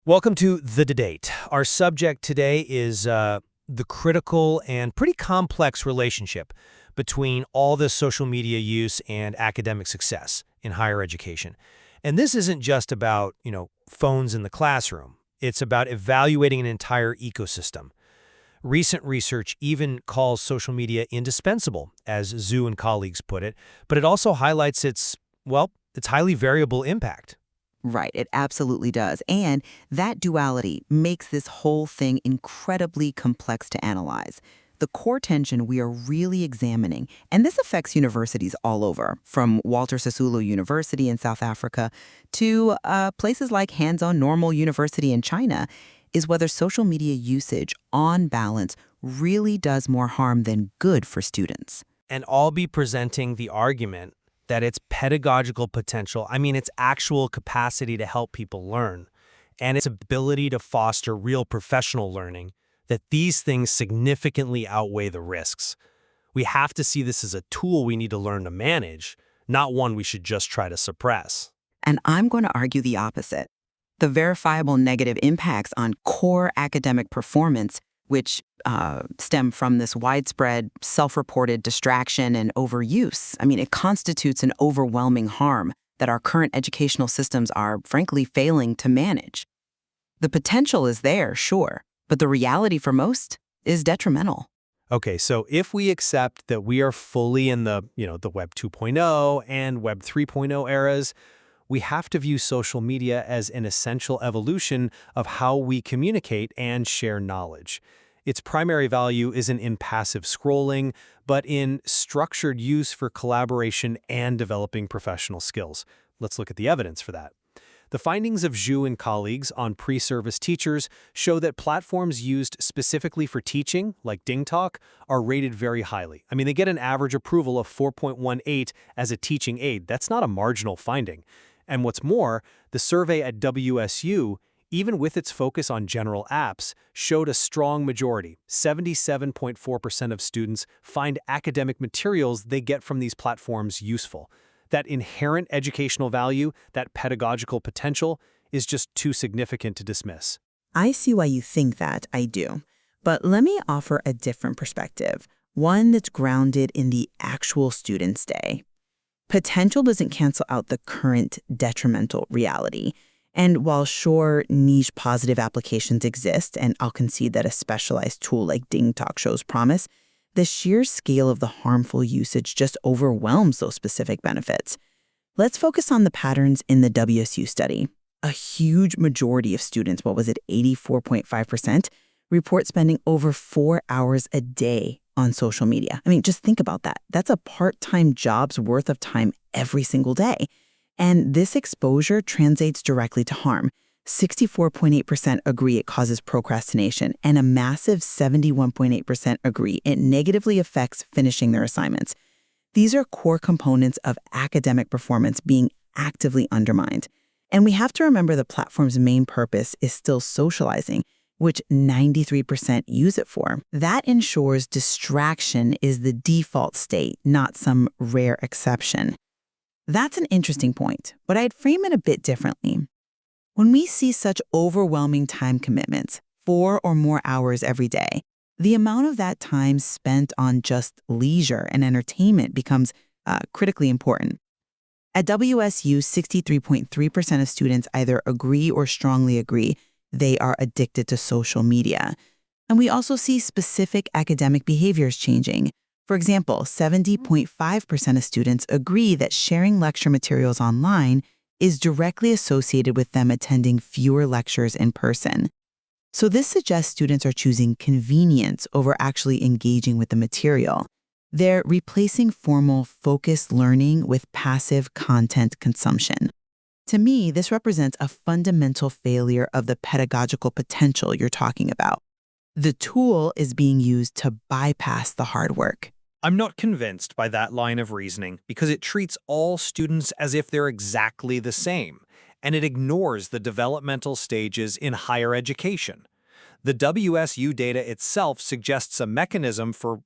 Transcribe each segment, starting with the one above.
Welcome to The Debate. Our subject today is the critical and pretty complex relationship between all this social media use and academic success in higher education. And this isn't just about, phones in the classroom. It's about evaluating an entire ecosystem. Recent research even calls social media indispensable, as Zhu and colleagues put it, but it also highlights its highly variable impact. Right, it absolutely does. And that duality makes this whole thing incredibly complex to analyze. The core tension we are really examining, and this affects universities all over, from Walter Sisulu University in South Africa to places like Hands-On Normal University in China, is whether social media usage, on balance, really does more harm than good for students. And I'll be presenting the argument that its pedagogical potential, its actual capacity to help people learn, and its ability to foster real professional learning, that these things significantly outweigh the risks. We have to see this as a tool we need to learn to manage, not one we should just try to suppress. And I'm going to argue the opposite. The verifiable negative impacts on core academic performance, which stem from this widespread self-reported distraction and overuse. It constitutes an overwhelming harm that our current educational systems are, frankly, failing to manage. The potential is there, sure, but the reality for most is detrimental. Okay, so if we accept that we are fully in the Web 2.0 and Web 3.0 eras, we have to view social media as an essential evolution of how we communicate and share knowledge. Its primary value isn't in passive scrolling, but in structured use for collaboration and developing professional skills. Let's look at the evidence for that. The findings of Zhu and colleagues on pre-service teachers show that platforms used specifically for teaching, like DingTalk, are rated very highly. They get an average approval of 4.18 as a teaching aid. That's not a marginal finding. And what's more, the survey at WSU, even with its focus on general apps, showed a strong majority. 77.4% of students find academic materials they get from these platforms useful. That inherent educational value, that pedagogical potential, is just too significant to dismiss. I see why you think that, I do. But let me offer a different perspective, one that's grounded in the actual student's day. Potential doesn't cancel out the current detrimental reality. And while sure, niche positive applications exist, and I'll concede that a specialized tool like DingTalk shows promise, the sheer scale of the harmful usage just overwhelms those specific benefits. Let's focus on the patterns in the WSU study. A huge majority of students, 84.5%, report spending over 4 hours a day on social media. Just think about that. That's a part-time job's worth of time every single day. And this exposure translates directly to harm. 64.8% agree it causes procrastination, and a massive 71.8% agree it negatively affects finishing their assignments. These are core components of academic performance being actively undermined. And we have to remember the platform's main purpose is still socializing, which 93% use it for. That ensures distraction is the default state, not some rare exception. That's an interesting point, but I'd frame it a bit differently. When we see such overwhelming time commitments, 4 or more hours every day, the amount of that time spent on just leisure and entertainment becomes critically important. At WSU, 63.3% of students either agree or strongly agree they are addicted to social media. And we also see specific academic behaviors changing. For example, 70.5% of students agree that sharing lecture materials online is directly associated with them attending fewer lectures in person. So this suggests students are choosing convenience over actually engaging with the material. They're replacing formal, focused learning with passive content consumption. To me, this represents a fundamental failure of the pedagogical potential you're talking about. The tool is being used to bypass the hard work. I'm not convinced by that line of reasoning because it treats all students as if they're exactly the same, and it ignores the developmental stages in higher education. The WSU data itself suggests a mechanism for,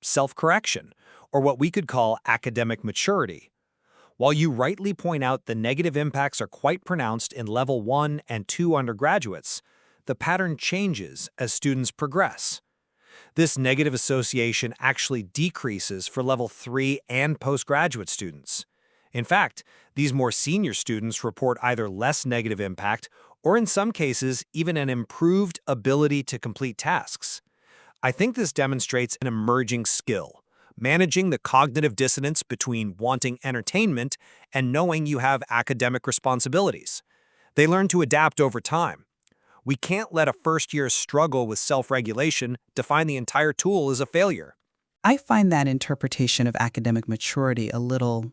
self-correction, or what we could call academic maturity. While you rightly point out the negative impacts are quite pronounced in level 1 and 2 undergraduates, the pattern changes as students progress. This negative association actually decreases for level 3 and postgraduate students. In fact, these more senior students report either less negative impact or in some cases even an improved ability to complete tasks. I think this demonstrates an emerging skill, managing the cognitive dissonance between wanting entertainment and knowing you have academic responsibilities. They learn to adapt over time. We can't let a first-year's struggle with self-regulation define the entire tool as a failure. I find that interpretation of academic maturity a little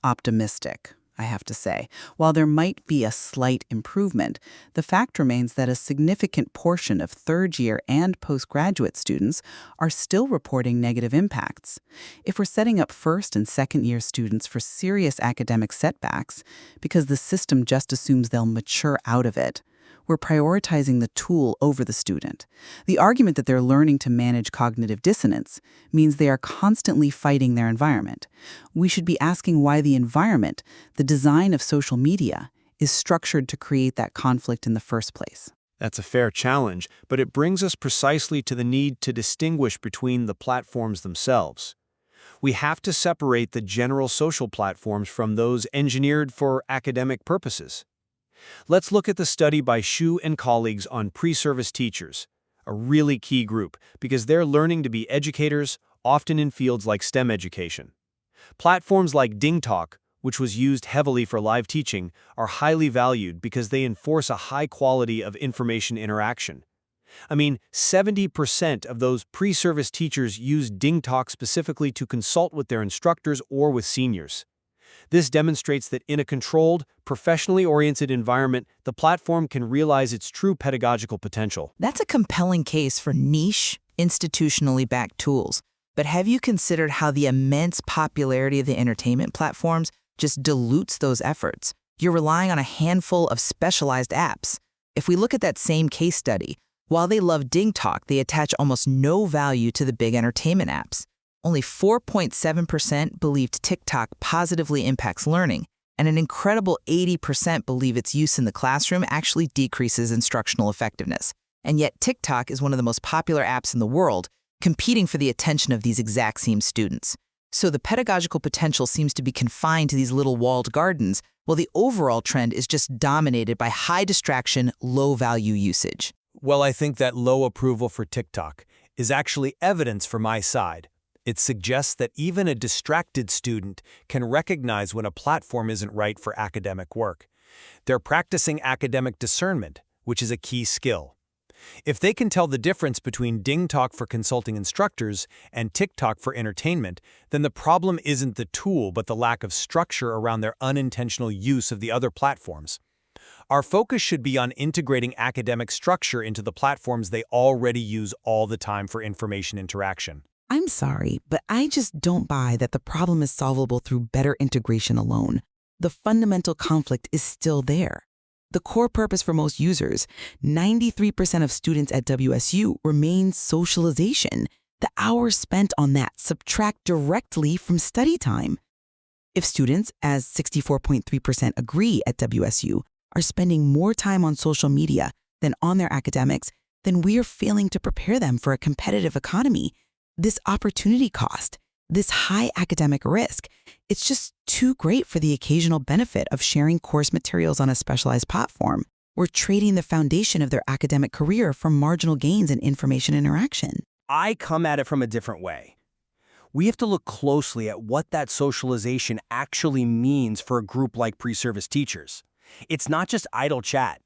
optimistic, I have to say. While there might be a slight improvement, the fact remains that a significant portion of third-year and postgraduate students are still reporting negative impacts. If we're setting up first- and second-year students for serious academic setbacks because the system just assumes they'll mature out of it, we're prioritizing the tool over the student. The argument that they're learning to manage cognitive dissonance means they are constantly fighting their environment. We should be asking why the environment, the design of social media, is structured to create that conflict in the first place. That's a fair challenge, but it brings us precisely to the need to distinguish between the platforms themselves. We have to separate the general social platforms from those engineered for academic purposes. Let's look at the study by Shu and colleagues on pre-service teachers, a really key group because they're learning to be educators, often in fields like STEM education. Platforms like DingTalk, which was used heavily for live teaching, are highly valued because they enforce a high quality of information interaction. 70% of those pre-service teachers use DingTalk specifically to consult with their instructors or with seniors. This demonstrates that in a controlled, professionally oriented environment, the platform can realize its true pedagogical potential. That's a compelling case for niche, institutionally backed tools. But have you considered how the immense popularity of the entertainment platforms just dilutes those efforts? You're relying on a handful of specialized apps. If we look at that same case study, while they love DingTalk, they attach almost no value to the big entertainment apps. Only 4.7% believed TikTok positively impacts learning, and an incredible 80% believe its use in the classroom actually decreases instructional effectiveness. And yet TikTok is one of the most popular apps in the world, competing for the attention of these exact same students. So the pedagogical potential seems to be confined to these little walled gardens, while the overall trend is just dominated by high distraction, low-value usage. Well, I think that low approval for TikTok is actually evidence for my side. It suggests that even a distracted student can recognize when a platform isn't right for academic work. They're practicing academic discernment, which is a key skill. If they can tell the difference between DingTalk for consulting instructors and TikTok for entertainment, then the problem isn't the tool but the lack of structure around their unintentional use of the other platforms. Our focus should be on integrating academic structure into the platforms they already use all the time for information interaction. I'm sorry, but I just don't buy that the problem is solvable through better integration alone. The fundamental conflict is still there. The core purpose for most users, 93% of students at WSU, remains socialization. The hours spent on that subtract directly from study time. If students, as 64.3% agree at WSU, are spending more time on social media than on their academics, then we are failing to prepare them for a competitive economy. This opportunity cost, this high academic risk, it's just too great for the occasional benefit of sharing course materials on a specialized platform. We're trading the foundation of their academic career for marginal gains in information interaction. I come at it from a different way. We have to look closely at what that socialization actually means for a group like pre-service teachers. It's not just idle chat.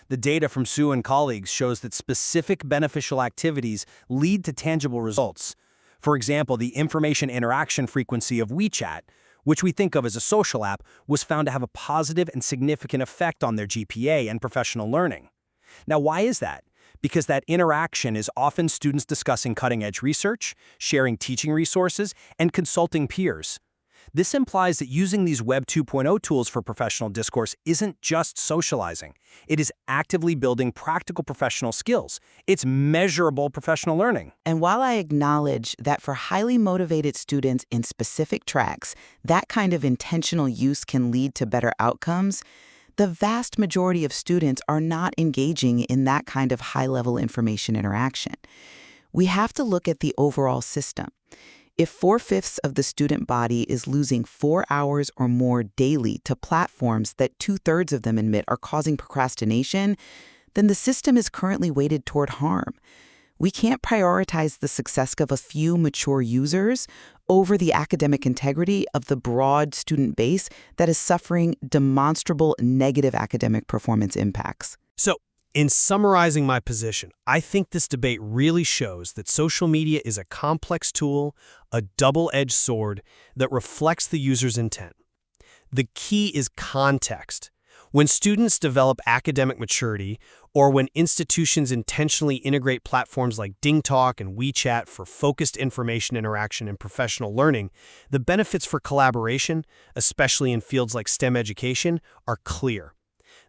The data from Sue and colleagues shows that specific beneficial activities lead to tangible results. For example, the information interaction frequency of WeChat, which we think of as a social app, was found to have a positive and significant effect on their GPA and professional learning. Now, why is that? Because that interaction is often students discussing cutting-edge research, sharing teaching resources, and consulting peers. This implies that using these Web 2.0 tools for professional discourse isn't just socializing. It is actively building practical professional skills. It's measurable professional learning. And while I acknowledge that for highly motivated students in specific tracks, that kind of intentional use can lead to better outcomes, the vast majority of students are not engaging in that kind of high-level information interaction. We have to look at the overall system. If 4/5 of the student body is losing 4 hours or more daily to platforms that 2/3 of them admit are causing procrastination, then the system is currently weighted toward harm. We can't prioritize the success of a few mature users over the academic integrity of the broad student base that is suffering demonstrable negative academic performance impacts. So, in summarizing my position, I think this debate really shows that social media is a complex tool, a double-edged sword that reflects the user's intent. The key is context. When students develop academic maturity, or when institutions intentionally integrate platforms like DingTalk and WeChat for focused information interaction and professional learning, the benefits for collaboration, especially in fields like STEM education, are clear.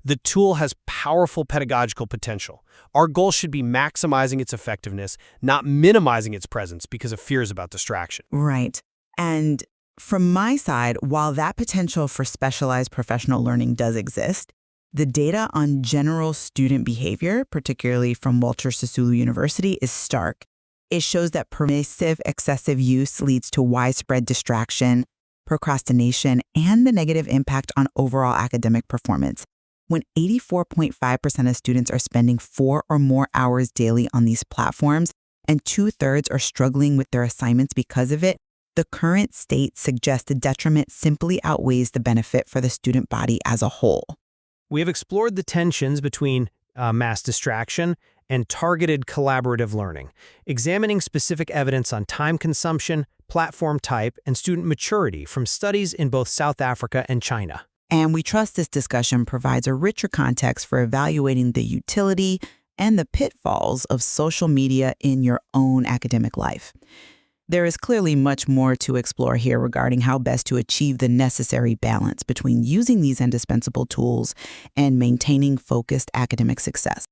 The tool has powerful pedagogical potential. Our goal should be maximizing its effectiveness, not minimizing its presence because of fears about distraction. Right. And from my side, while that potential for specialized professional learning does exist, the data on general student behavior, particularly from Walter Sisulu University, is stark. It shows that permissive, excessive use leads to widespread distraction, procrastination, and the negative impact on overall academic performance. When 84.5% of students are spending 4 or more hours daily on these platforms, and 2/3 are struggling with their assignments because of it, the current state suggests the detriment simply outweighs the benefit for the student body as a whole. We have explored the tensions between mass distraction and targeted collaborative learning, examining specific evidence on time consumption, platform type, and student maturity from studies in both South Africa and China. And we trust this discussion provides a richer context for evaluating the utility and the pitfalls of social media in your own academic life. There is clearly much more to explore here regarding how best to achieve the necessary balance between using these indispensable tools and maintaining focused academic success.